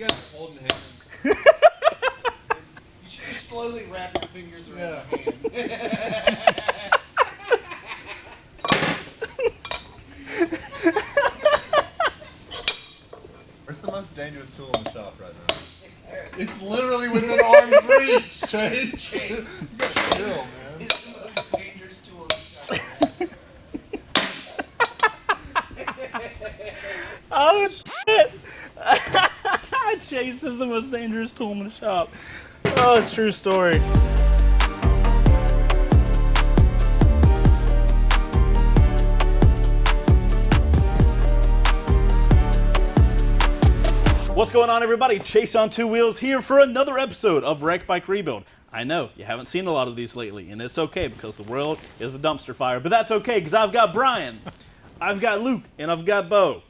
You guys are holding hands. You should just slowly wrap your fingers around your hand. It's the most dangerous tool in the shop right now. It's literally within arm's reach, Chase. Chill, man. It's the most dangerous tool in the shop. Oh shit! Chase is the most dangerous tool in the shop. Oh, true story. What's going on, everybody? Chaseontwowheels here for another episode of Wreck Bike Rebuild. I know you haven't seen a lot of these lately, and it's okay because the world is a dumpster fire, but that's okay because I've got Brian, I've got Luke, and I've got Bo.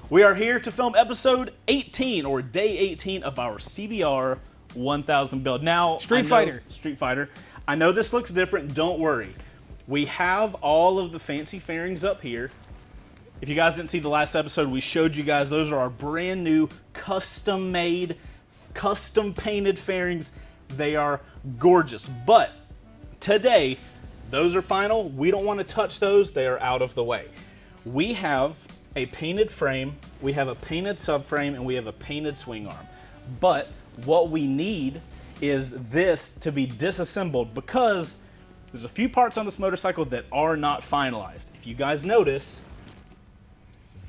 We are here to film episode 18, or day 18 of our CBR1000 build. Now, Street Fighter. I know this looks different, don't worry. We have all of the fancy fairings up here. If you guys didn't see the last episode, we showed you guys those are our brand new custom made, custom painted fairings. They are gorgeous. But today, those are final. We don't want to touch those. They are out of the way. We have a painted frame, we have a painted subframe, and we have a painted swing arm. But what we need is this to be disassembled because there's a few parts on this motorcycle that are not finalized. If you guys notice,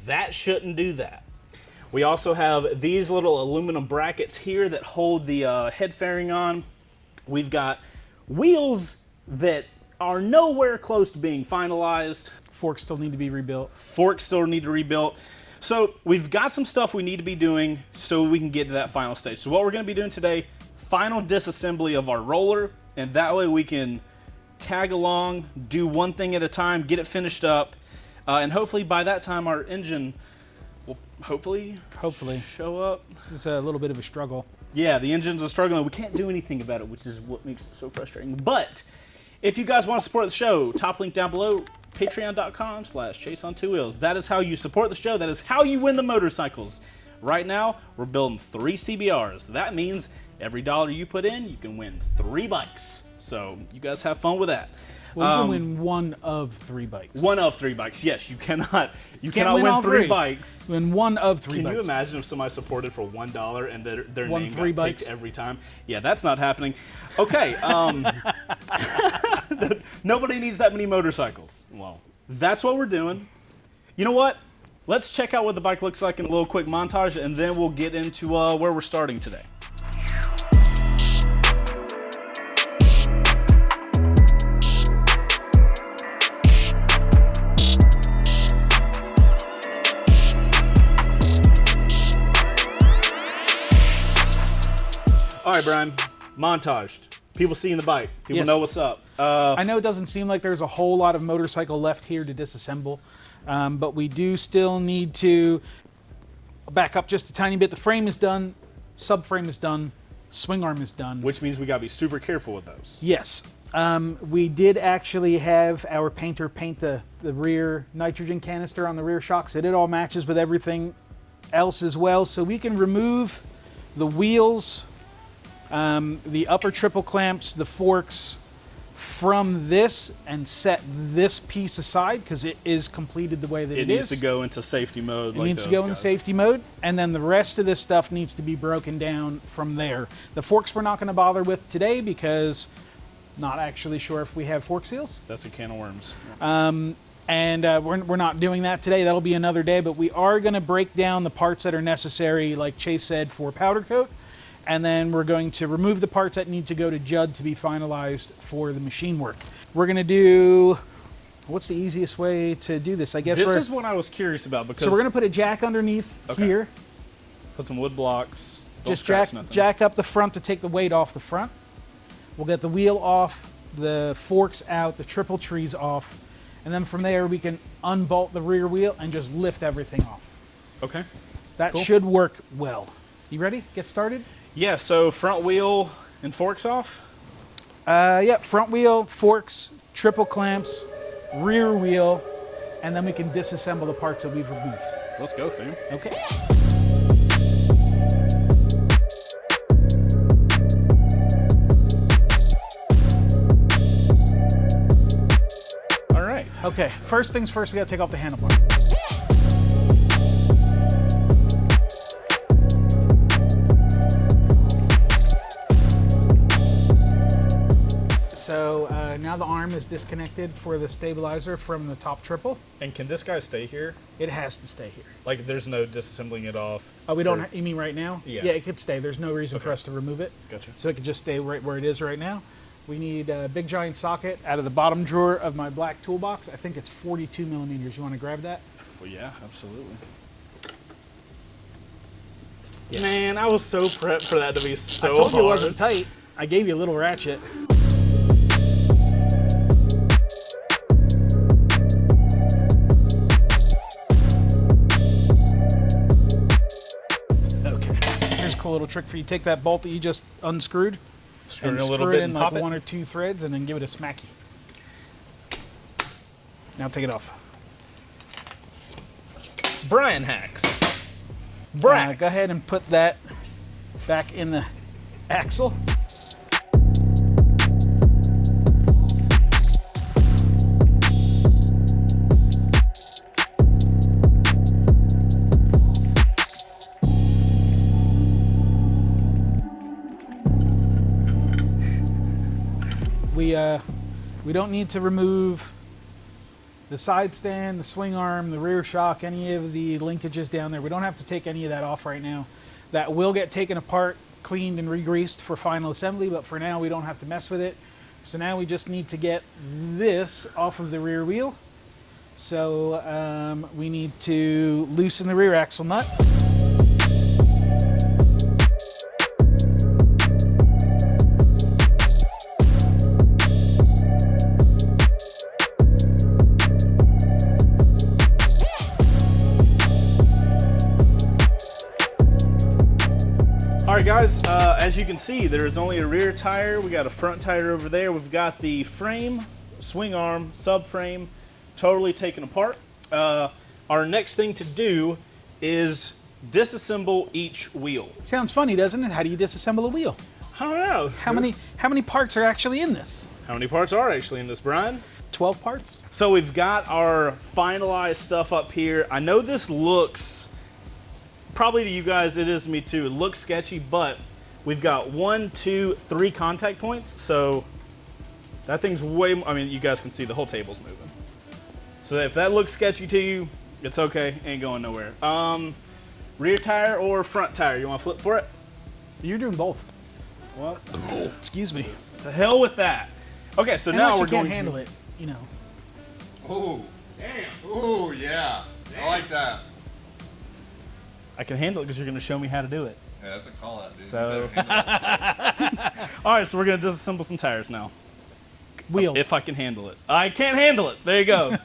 that shouldn't do that. We also have these little aluminum brackets here that hold the head fairing on. We've got wheels that are nowhere close to being finalized. Forks still need to be rebuilt. Forks still need to be rebuilt. So we've got some stuff we need to be doing so we can get to that final stage. So what we're going to be doing today, final disassembly of our roller, and that way we can tag along, do one thing at a time, get it finished up. And hopefully by that time our engine will hopefully show up. This is a little bit of a struggle. Yeah, the engines are struggling. We can't do anything about it, which is what makes it so frustrating. But if you guys want to support the show, top link down below, patreon.com/chaseontwowheels. That is how you support the show. That is how you win the motorcycles. Right now, we're building 3 CBRs. That means every dollar you put in, you can win 3 bikes. So you guys have fun with that. Well, you can win 1 of 3 bikes. 1 of 3 bikes. Yes, you cannot win 3 bikes. Win 1 of 3 bikes. Can you imagine if somebody supported for $1 and their Won name 3 got bikes picked every time? Yeah, that's not happening. Okay. Nobody needs that many motorcycles. Well, that's what we're doing. You know what? Let's check out what the bike looks like in a little quick montage, and then we'll get into where we're starting today. All right, Brian, montaged. People seeing the bike. People know what's up. I know it doesn't seem like there's a whole lot of motorcycle left here to disassemble, but we do still need to back up just a tiny bit. The frame is done, subframe is done, swing arm is done. Which means we gotta be super careful with those. Yes. We did actually have our painter paint the rear nitrogen canister on the rear shocks. It all matches with everything else as well, so we can remove the wheels, the upper triple clamps, the forks from this and set this piece aside because it is completed the way that it is. It needs to go into safety mode. It needs to go into safety mode, and then the rest of this stuff needs to be broken down from there. The forks we're not going to bother with today because not actually sure if we have fork seals. That's a can of worms. We're not doing that today. That'll be another day, but we are going to break down the parts that are necessary, like Chase said, for powder coat. And then we're going to remove the parts that need to go to Judd to be finalized for the machine work. We're going to do, what's the easiest way to do this? I guess this is what I was curious about because... So we're going to put a jack underneath here. Put some wood blocks. Just jack up the front to take the weight off the front. We'll get the wheel off, the forks out, the triple trees off. And then from there we can unbolt the rear wheel and just lift everything off. Okay. That should work well. You ready? Get started? Yeah, so front wheel and forks off? Yep, front wheel, forks, triple clamps, rear wheel, and then we can disassemble the parts that we've removed. Let's go, fam. Okay. Okay, first things first, we gotta take off the handlebar. So now the arm is disconnected for the stabilizer from the top triple. And can this guy stay here? It has to stay here. Like, there's no disassembling it off? Oh, we don't, you mean right now? Yeah. Yeah, it could stay. There's no reason for us to remove it. Gotcha. So it could just stay right where it is right now. We need a big giant socket out of the bottom drawer of my black toolbox. I think it's 42 millimeters. You want to grab that? Well, yeah, absolutely. Yeah. Man, I was so prepped for that to be so I told hard. you it wasn't tight. I gave you a little ratchet. Okay. Here's a cool little trick for you. Take that bolt that you just unscrewed. Screw And it a little screw bit it in and like pop it. 1 or 2 threads and then give it a smacky. Now take it off. Brian hacks. Go ahead and put that back in the axle. We don't need to remove the side stand, the swing arm, the rear shock, any of the linkages down there. We don't have to take any of that off right now. That will get taken apart, cleaned, and re-greased for final assembly, but for now we don't have to mess with it. So now we just need to get this off of the rear wheel. So we need to loosen the rear axle nut. All right, guys, as you can see, there's only a rear tire. We got a front tire over there. We've got the frame, swing arm, subframe, totally taken apart. Our next thing to do is disassemble each wheel. Sounds funny, doesn't it? How do you disassemble a wheel? I don't know. How many parts are actually in this? How many parts are actually in this, Brian? 12 parts? So we've got our finalized stuff up here. I know this looks, probably to you guys, it is to me too. It looks sketchy, but we've got 1, 2, 3 contact points. So that thing's way more, I mean, you guys can see the whole table's moving. So if that looks sketchy to you, it's okay, ain't going nowhere. Rear tire or front tire, you want to flip for it? You're doing both. Well, Excuse me. to hell with that. Okay, so now we're you going can't handle to it, you know. Ooh. Damn. Ooh, yeah. I like that. I can handle it because you're going to show me how to do it. Yeah, that's a call out, dude. So- You better handle it. All right, so we're going to disassemble some tires now. Wheels. If I can handle it. I can't handle it. There you go.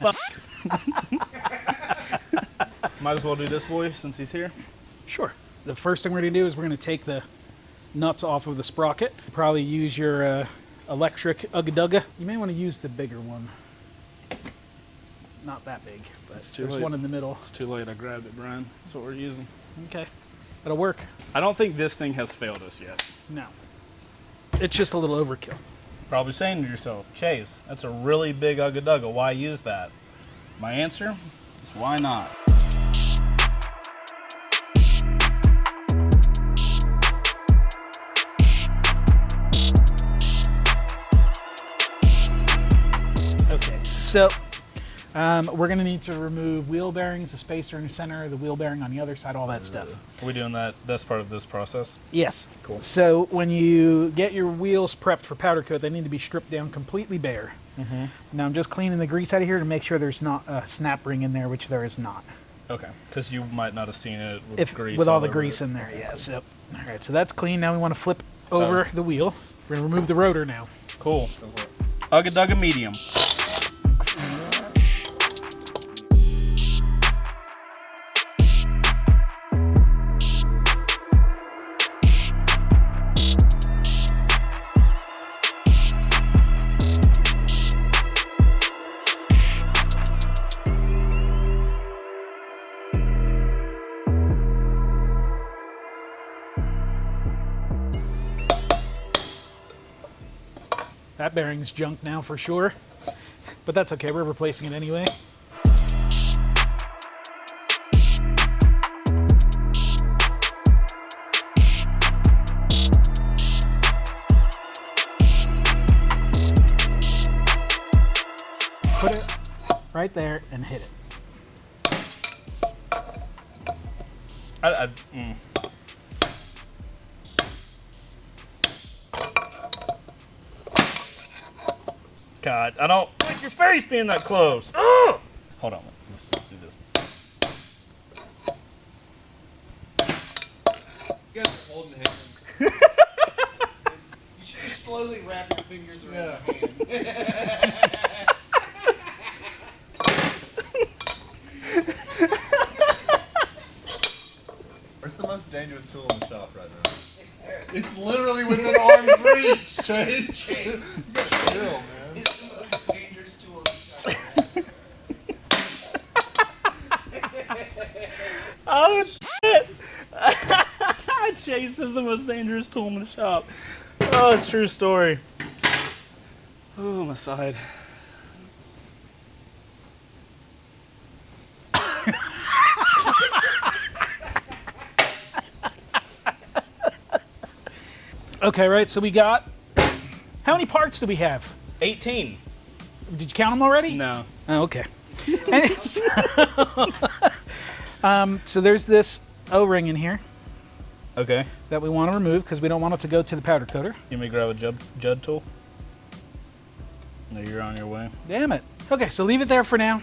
Might as well do this boy since he's here. Sure. The first thing we're going to do is we're going to take the nuts off of the sprocket. Probably use your electric Ugga-Dugga. You may want to use the bigger one. Not that big, but It's too there's late. one in the middle. It's too late. I grabbed it, Brian. That's what we're using. Okay. That'll work. I don't think this thing has failed us yet. No. It's just a little overkill. Probably saying to yourself, Chase, that's a really big Ugga-Dugga. Why use that? My answer is why not? Okay. So we're going to need to remove wheel bearings, the spacer in the center, the wheel bearing on the other side, all that stuff. Are we doing that? That's part of this process? Yes. Cool. So when you get your wheels prepped for powder coat, they need to be stripped down completely bare. Mm-hmm. Now I'm just cleaning the grease out of here to make sure there's not a snap ring in there, which there is not. Okay. Because you might not have seen it with grease. With all the over grease it. in there, yeah. So, all right, so that's clean. Now we want to flip over the wheel. We're going to remove the rotor now. Cool. Go for it. Ugga-Dugga medium. That bearing's junk now for sure. But that's okay, we're replacing it anyway. Put it right there and hit it. God, I don't like your face being that close. Ugh! Hold on, let's do this. You guys are holding hands. You should just slowly wrap your fingers around your hand. Where's the most dangerous tool in the shop right now? It's literally within arm's reach, Chase. You got chill, man. It's the most dangerous tool in the shop. Oh shit! Chase is the most dangerous tool in the shop. Oh, true story. Oh, my side. Okay, right, so we got, how many parts do we have? 18. Did you count them already? No. Oh, okay. And it's so there's this O-ring in here Okay. that we want to remove because we don't want it to go to the powder coater. You may grab a Judd tool. No, you're on your way. Damn it. Okay, so leave it there for now.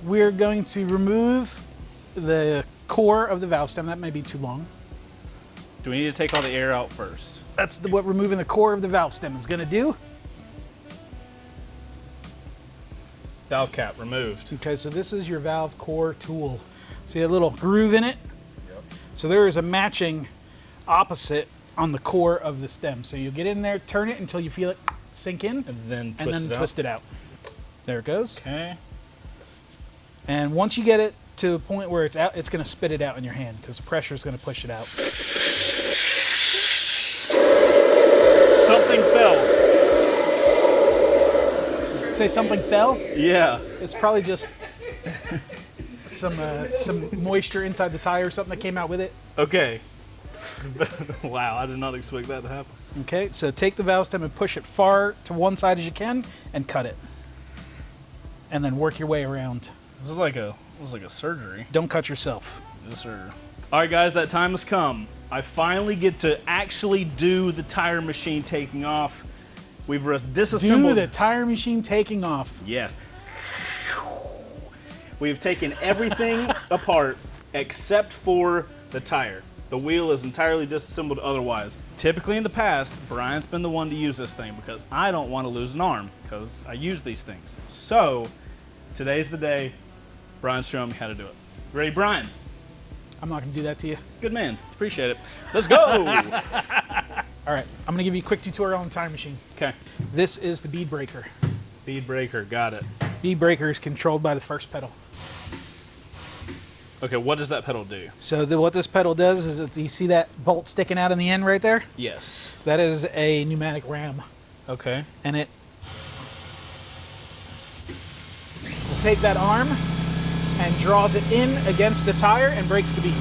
We're going to remove the core of the valve stem. That may be too long. Do we need to take all the air out first? That's what removing the core of the valve stem is going to do. Valve cap removed. Okay, so this is your valve core tool. See that little groove in it? Yep. So there is a matching opposite on the core of the stem. So you get in there, turn it until you feel it sink in, And then and then twist it out. There it goes. Okay. And once you get it to a point where it's out, it's going to spit it out in your hand because pressure is going to push it out. Something fell. Say something fell? Yeah. It's probably just some moisture inside the tire or something that came out with it. Okay. Wow, I did not expect that to happen. Okay, so take the valve stem and push it far to one side as you can and cut it. And then work your way around. This is like a surgery. Don't cut yourself. Yes, sir. All right, guys, that time has come. I finally get to actually do the tire machine taking off. We've disassembled. Do the tire machine taking off. Yes. We've taken everything apart except for the tire. The wheel is entirely disassembled otherwise. Typically in the past, Brian's been the one to use this thing because I don't want to lose an arm because I use these things. So, today's the day. Brian's showing me how to do it. Ready, Brian? I'm not going to do that to you. Good man. Appreciate it. Let's go. All right, I'm going to give you a quick tutorial on the tire machine. Okay. This is the Bead Breaker. Bead Breaker. Got it. Bead Breaker is controlled by the first pedal. Okay, what does that pedal do? So what this pedal does is, you see that bolt sticking out in the end right there? Yes. That is a pneumatic ram. Okay. And it will take that arm and draws it in against the tire and breaks the bead.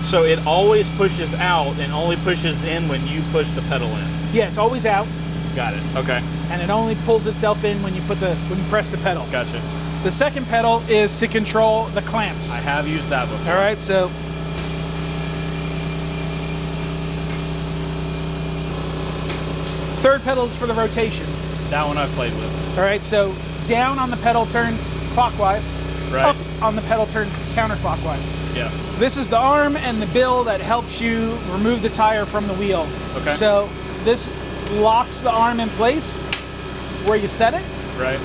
So it always pushes out and only pushes in when you push the pedal in. Yeah, it's always out, Got it. Okay. and it only pulls itself in when you press the pedal. Gotcha. The second pedal is to control the clamps. I have used that before. All right, so third pedal is for the rotation. That one I've played with. All right, so down on the pedal turns clockwise, Right. up on the pedal turns counterclockwise. Yeah. This is the arm and the bill that helps you remove the tire from the wheel. Okay. So this locks the arm in place where you set it, Right.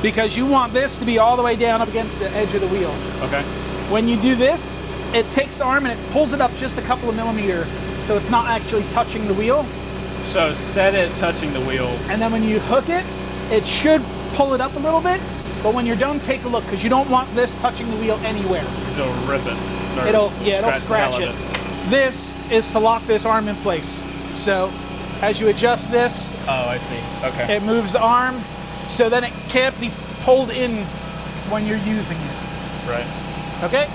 because you want this to be all the way down up against the edge of the wheel. Okay. When you do this, it takes the arm and it pulls it up just a couple of millimeters, so it's not actually touching the wheel. So set it touching the wheel. And then when you hook it, it should pull it up a little bit. But when you're done, take a look, because you don't want this touching the wheel anywhere. It'll rip it. Or It'll the scratch hell it. out of This is to lock this arm in place. So as you adjust this, Oh, I see. Okay. it moves the arm, so then it can't be pulled in when you're using it. Right. Okay?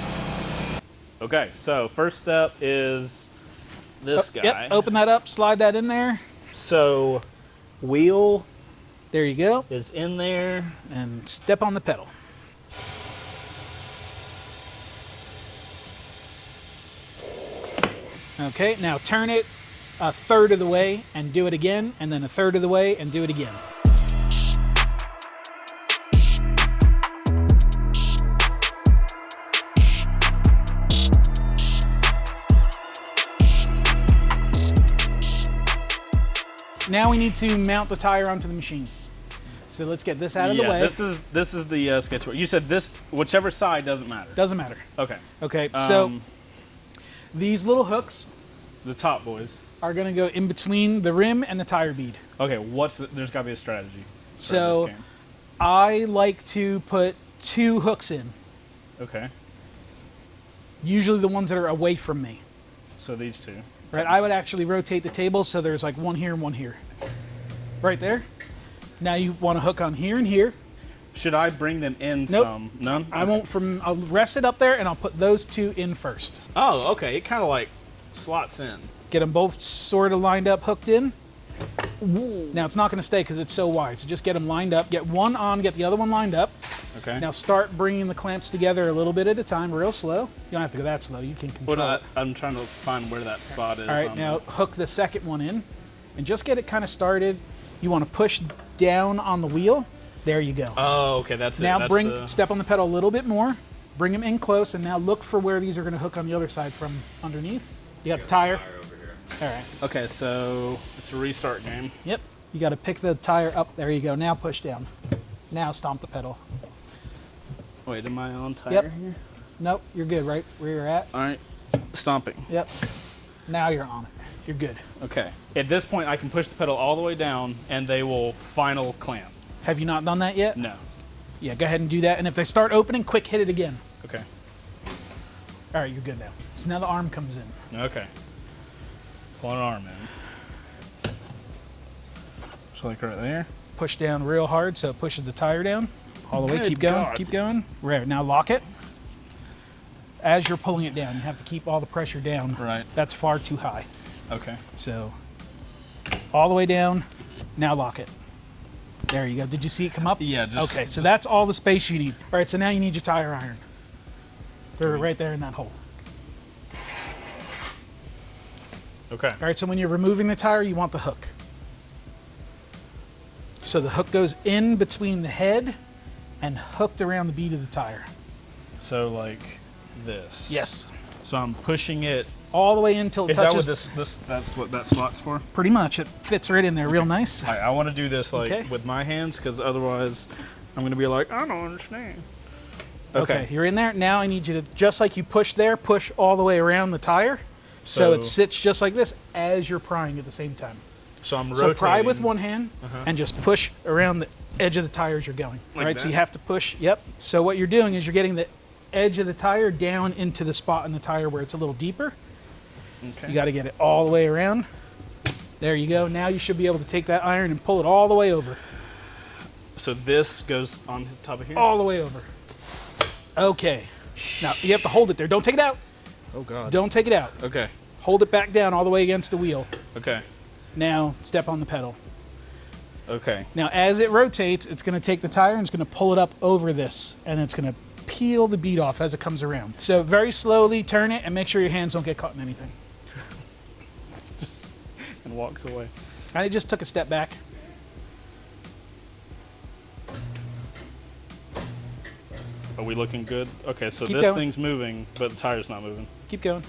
Okay, so first step is this guy. Yep, open that up, slide that in there. So wheel There you go. is in there. And step on the pedal. Okay, now turn it a third of the way and do it again, and then a third of the way and do it again. Now we need to mount the tire onto the machine. So let's get this out of the way. This is the sketch board. You said this, whichever side doesn't matter. Doesn't matter. Okay. Okay, so these little hooks the top boys are going to go in between the rim and the tire bead. Okay, there's got to be a strategy. For So this game. I like to put 2 hooks in, Okay. usually the ones that are away from me. So these two. Right, I would actually rotate the table so there's like one here and one here. Right there. Now you want to hook on here and here. Should I bring them in Nope. some? None? I won't I'll rest it up there and I'll put those 2 in first. Oh, okay. It kind of like slots in. Get them both sort of lined up, hooked in. Now it's not going to stay because it's so wide, so just get them lined up. Get one on, get the other one lined up. Okay. Now start bringing the clamps together a little bit at a time, real slow. You don't have to go that slow, you can control it. I'm trying to find where that spot is. All right, now hook the second one in and just get it kind of started. You want to push down on the wheel. There you go. Oh, okay, that's Now it. That's step on the pedal a little bit more. Bring them in close, and now look for where these are going to hook on the other side from underneath. You got the tire. over here. All right. Okay, so it's a restart game. Yep. You got to pick the tire up. There you go. Now push down. Now stomp the pedal. Wait, am I on tire Yep. here? Nope, you're good right where you're at. All right, stomping. Yep. Now you're on it. You're good. Okay. At this point, I can push the pedal all the way down, and they will final clamp. Have you not done that yet? No. Yeah, go ahead and do that. And if they start opening, quick hit it again. Okay. All right, you're good now. So now the arm comes in. Okay. Pull an arm in. Just like right there. Push down real hard so it pushes the tire down. All the way. Good Keep going. God. Keep going. Right. Now lock it. As you're pulling it down, you have to keep all the pressure down. Right. That's far too high. Okay. So all the way down. Now lock it. There you go. Did you see it come up? Yeah, just... Okay, so that's all the space you need. All right, so now you need your tire iron. Throw it right there in that hole. Okay. All right, so when you're removing the tire, you want the hook. So the hook goes in between the head and hooked around the bead of the tire. So like this. Yes. So I'm pushing it. All the way in until it Is that touches. what that's what that slot's for? Pretty much. It fits right in there real nice. I want to do this like Okay. with my hands because otherwise I'm going to be like, I don't understand. Okay, you're in there. Now I need you to, just like you push there, push all the way around the tire. So it sits just like this as you're prying at the same time. So I'm So rotating. pry with one hand and just push around the edge of the tire as you're going. Like right, so that? you have to push. Yep. So what you're doing is you're getting the edge of the tire down into the spot in the tire where it's a little deeper. Okay. You got to get it all the way around. There you go. Now you should be able to take that iron and pull it all the way over. So this goes on the top of here? All the way over. Okay. Now you have to hold it there. Don't take it out. Oh, God. Don't take it out. Okay. Hold it back down all the way against the wheel. Okay. Now step on the pedal. Okay. Now as it rotates, it's going to take the tire and it's going to pull it up over this, and it's going to peel the bead off as it comes around. So very slowly turn it and make sure your hands don't get caught in anything. And walks away. I just took a step back. Are we looking good? Okay, so Keep this going. thing's moving, but the tire's not moving. Keep going.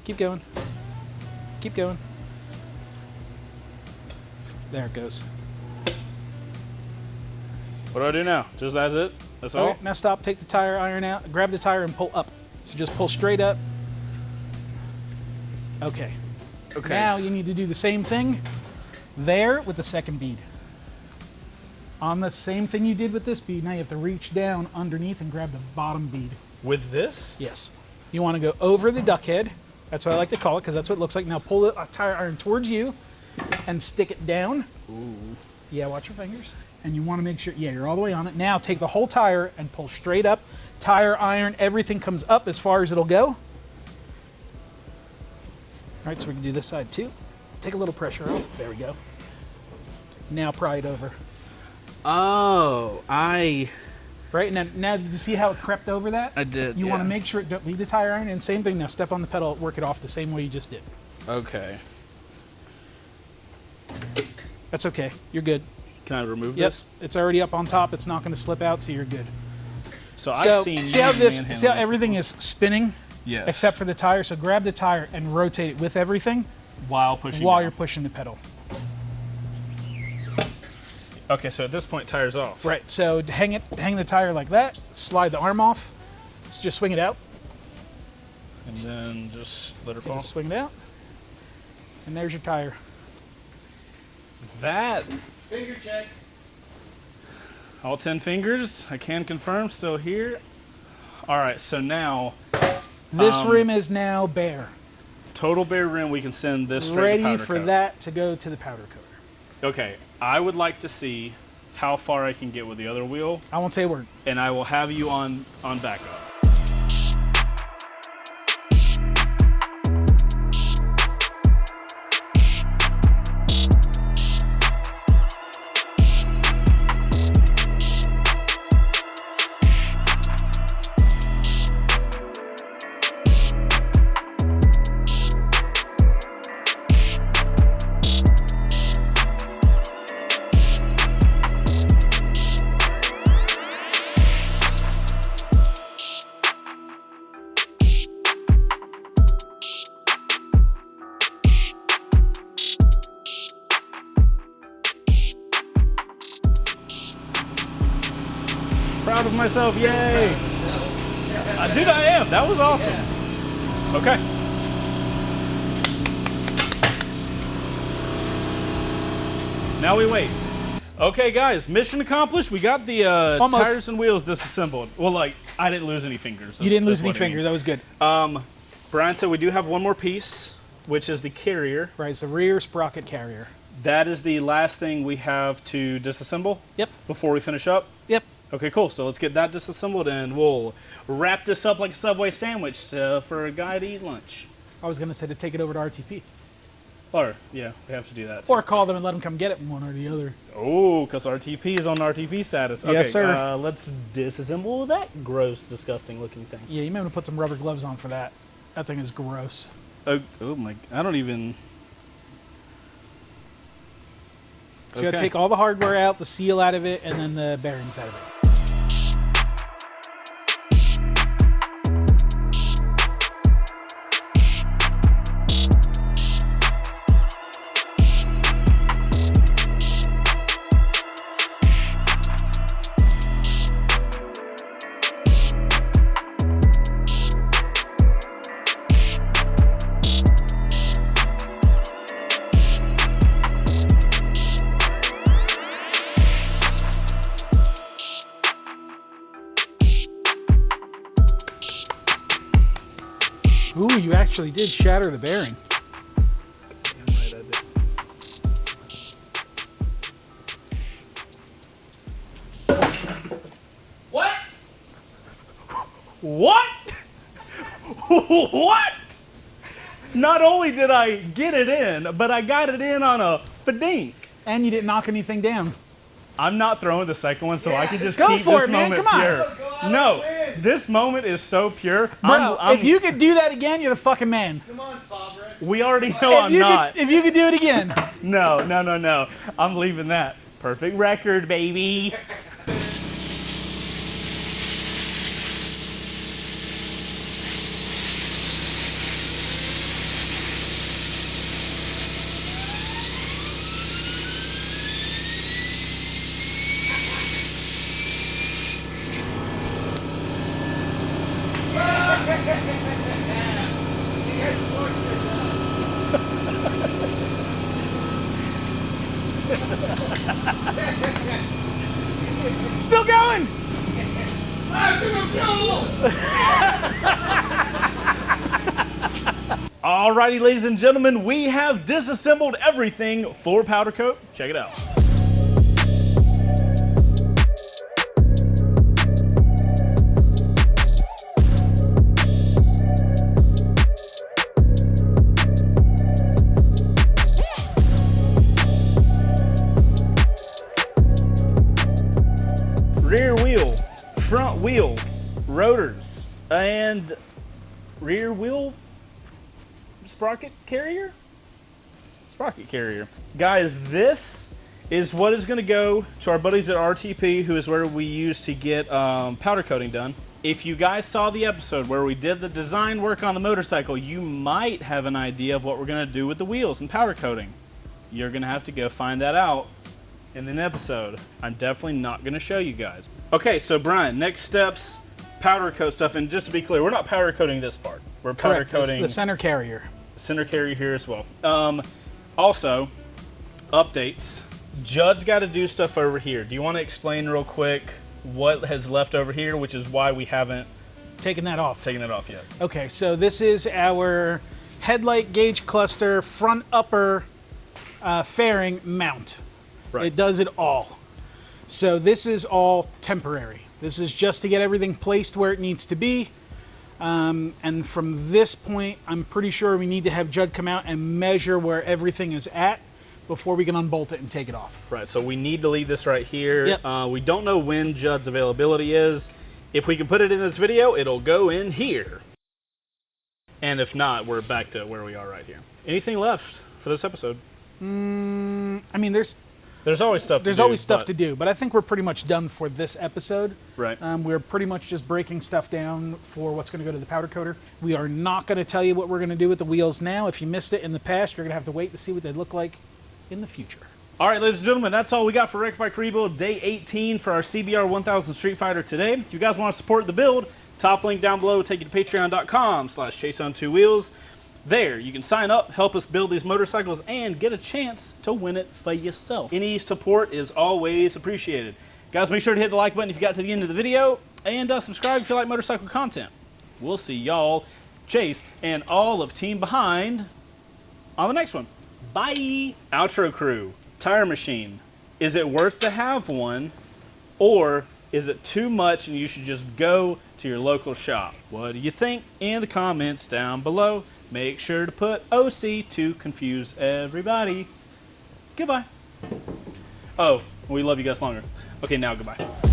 Keep going. Keep going. There it goes. What do I do now? Just that's it? That's all? All right, now stop, take the tire iron out, grab the tire and pull up. So just pull straight up. Okay. Okay. Now you need to do the same thing there with the second bead. On the same thing you did with this bead, now you have to reach down underneath and grab the bottom bead. With this? Yes. You want to go over the duck head. That's what I like to call it because that's what it looks like. Now pull the tire iron towards you and stick it down. Ooh. Yeah, watch your fingers. and you want to make sure, yeah, you're all the way on it. Now take the whole tire and pull straight up. Tire, iron, everything comes up as far as it'll go. All right, so we can do this side too. Take a little pressure off. There we go. Now pry it over. Oh, Right, now did you see how it crept over that? I did, You want to yeah. make sure, don't leave the tire iron, and same thing, now step on the pedal, work it off the same way you just did. Okay. That's okay, you're good. Can I remove Yep, this? it's already up on top, it's not going to slip out, so you're good. So So I've seen see how you this, manhandle see how this everything before. is spinning? Yes. Except for the tire, so grab the tire and rotate it with everything while pushing while down. you're pushing the pedal. Okay, so at this point, tire's off. Right, so hang the tire like that, slide the arm off, just swing it out. And then just let her fall. Just swing it out. And there's your tire. That, Finger check. all 10 fingers, I can confirm, still here. All right, so now, This rim is now bare. total bare rim, we can send this straight to Ready powder for coat. that to go to the powder coater. Okay, I would like to see how far I can get with the other wheel, I won't say a word. and I will have you on backup. Proud of myself, yay! Dude, I am. That was awesome. Okay. Now we wait. Okay, guys, mission accomplished. We got the Almost. tires and wheels disassembled. Well, like, I didn't lose any fingers. You didn't lose That's any what I mean. fingers. That was good. Brian, so we do have one more piece, which is the carrier. Right, it's the rear sprocket carrier. That is the last thing we have to disassemble Yep. before we finish up. Yep. Okay, cool. So let's get that disassembled, and we'll wrap this up like a Subway sandwich for a guy to eat lunch. I was going to say to take it over to RTP. Or, yeah, we have to do that. Too. Or call them and let them come get it, one or the other. Oh, because RTP is on RTP status. Okay, Yes, sir. Let's disassemble that gross, disgusting looking thing. Yeah, you may want to put some rubber gloves on for that. That thing is gross. Oh my, I don't even... So you got to take all the hardware out, the seal out of it, and then the bearings out of it. Ooh, you actually did shatter the bearing. Damn right I did. What? What? What? Not only did I get it in, but I got it in on a fadink. And you didn't knock anything down. I'm not throwing the second one, so I can just Go keep for this it, man. moment Come on. pure. Go out No, and win. this moment is so pure. Bro, I'm- if you could do that again, you're the fucking man. Come on, Fabre. we already know I'm not. If you could do it again. No. I'm leaving that. Perfect record, baby. Still going. Alrighty, ladies and gentlemen, we have disassembled everything for powder coat. Check it out. and rear wheel sprocket carrier? Sprocket carrier. Guys, this is what is going to go to our buddies at RTP, who is where we used to get powder coating done. If you guys saw the episode where we did the design work on the motorcycle, you might have an idea of what we're going to do with the wheels and powder coating. You're going to have to go find that out in an episode. I'm definitely not going to show you guys. Okay, so Brian, next steps, powder coat stuff. And just to be clear, we're not powder coating this part. We're powder coating the center carrier. Center carrier here as well. Also, updates. Judd's got to do stuff over here. Do you want to explain real quick what has left over here, which is why we haven't taken that off yet? Okay, so this is our headlight gauge cluster front upper fairing mount. Right. It does it all. So this is all temporary. This is just to get everything placed where it needs to be. And from this point, I'm pretty sure we need to have Judd come out and measure where everything is at before we can unbolt it and take it off. Right, so we need to leave this right here. Yep. We don't know when Judd's availability is. If we can put it in this video, it'll go in here. And if not, we're back to where we are right here. Anything left for this episode? I mean, there's always stuff to do. There's always stuff to do, but I think we're pretty much done for this episode. Right. We're pretty much just breaking stuff down for what's going to go to the powder coater. We are not going to tell you what we're going to do with the wheels now. If you missed it in the past, you're going to have to wait to see what they look like in the future. All right, ladies and gentlemen, that's all we got for Wreck Bike Rebuild Day 18 for our CBR1000 Street Fighter today. If you guys want to support the build, top link down below will take you to patreon.com/ChaseOnTwoWheels. There, you can sign up, help us build these motorcycles, and get a chance to win it for yourself. Any support is always appreciated. Guys, make sure to hit the like button if you got to the end of the video, and subscribe if you like motorcycle content. We'll see y'all, Chase, and all of Team Behind on the next one. Bye! Outro crew, tire machine. Is it worth to have one, or is it too much and you should just go to your local shop? What do you think in the comments down below? Make sure to put OC to confuse everybody. Goodbye. Oh, we love you guys longer. Okay, now goodbye.